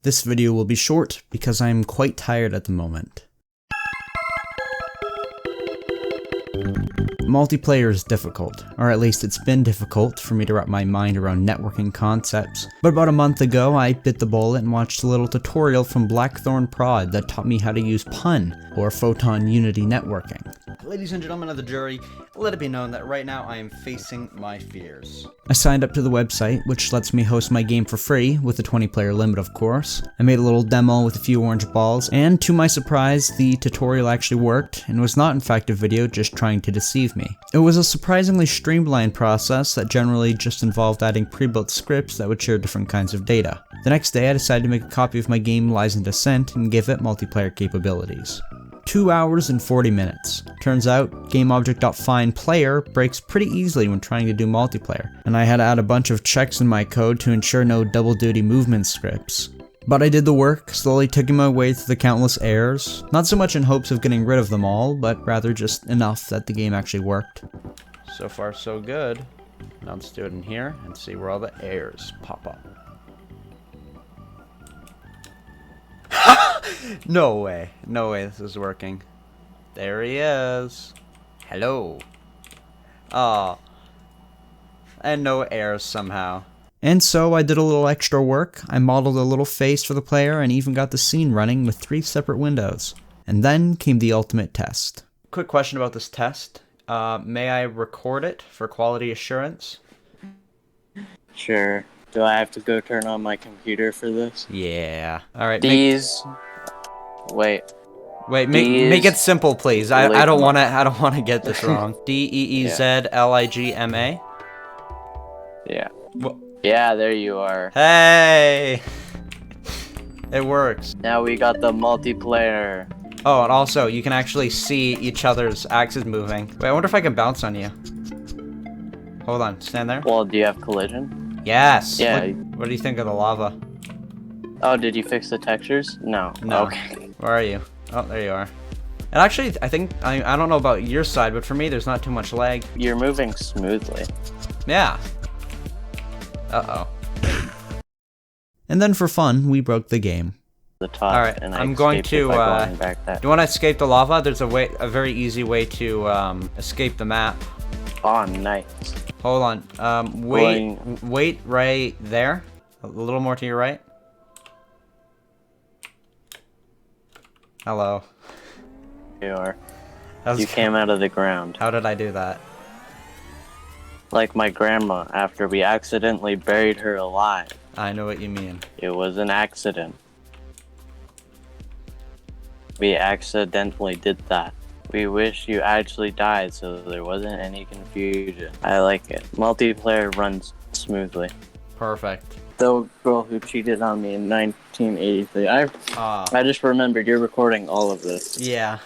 This video will be short because I am quite tired at the moment. Multiplayer is difficult, or at least it's been difficult for me to wrap my mind around networking concepts, but about a month ago I bit the bullet and watched a little tutorial from Blackthorn Prod that taught me how to use PUN, or Photon Unity Networking. Ladies and gentlemen of the jury, let it be known that right now I am facing my fears. I signed up to the website, which lets me host my game for free, with a 20-player limit of course. I made a little demo with a few orange balls, and to my surprise, the tutorial actually worked, and was not in fact a video just trying to deceive me. It was a surprisingly streamlined process that generally just involved adding pre-built scripts that would share different kinds of data. The next day I decided to make a copy of my game Lies in Descent and give it multiplayer capabilities. 2 hours and 40 minutes. Turns out, GameObject.findPlayer breaks pretty easily when trying to do multiplayer, and I had to add a bunch of checks in my code to ensure no double duty movement scripts. But I did the work, slowly taking my way through the countless errors, not so much in hopes of getting rid of them all, but rather just enough that the game actually worked. So far so good. Now let's do it in here and see where all the errors pop up. No way this is working. There he is. Hello. Oh. And no errors somehow. And so I did a little extra work. I modeled a little face for the player and even got the scene running with 3 separate windows. And then came the ultimate test. Quick question about this test. May I record it for quality assurance? Sure. Do I have to go turn on my computer for this? Yeah. Alright. Wait, make it simple, please. I don't wanna get this wrong. DEEZLIGMA? Yeah. What? Yeah, there you are. Hey! It works. Now we got the multiplayer. Oh, and also, you can actually see each other's axes moving. Wait, I wonder if I can bounce on you. Hold on, stand there. Well, do you have collision? Yes! Yeah. What do you think of the lava? Oh, did you fix the textures? No. No. Okay. Where are you? Oh, there you are. And actually, I think, I don't know about your side, but for me, there's not too much lag. You're moving smoothly. Yeah. Uh-oh. And then for fun, we broke the game. The top. Alright, and I'm going to, do you want to escape the lava? There's a very easy way to, escape the map. Oh, nice. Hold on, wait right there. A little more to your right. Hello. You are. You came out of the ground. How did I do that? Like my grandma, after we accidentally buried her alive. I know what you mean. It was an accident. We accidentally did that. We wish you actually died so there wasn't any confusion. I like it. Multiplayer runs smoothly. Perfect. The girl who cheated on me in 1983. I just remembered you're recording all of this. Yeah.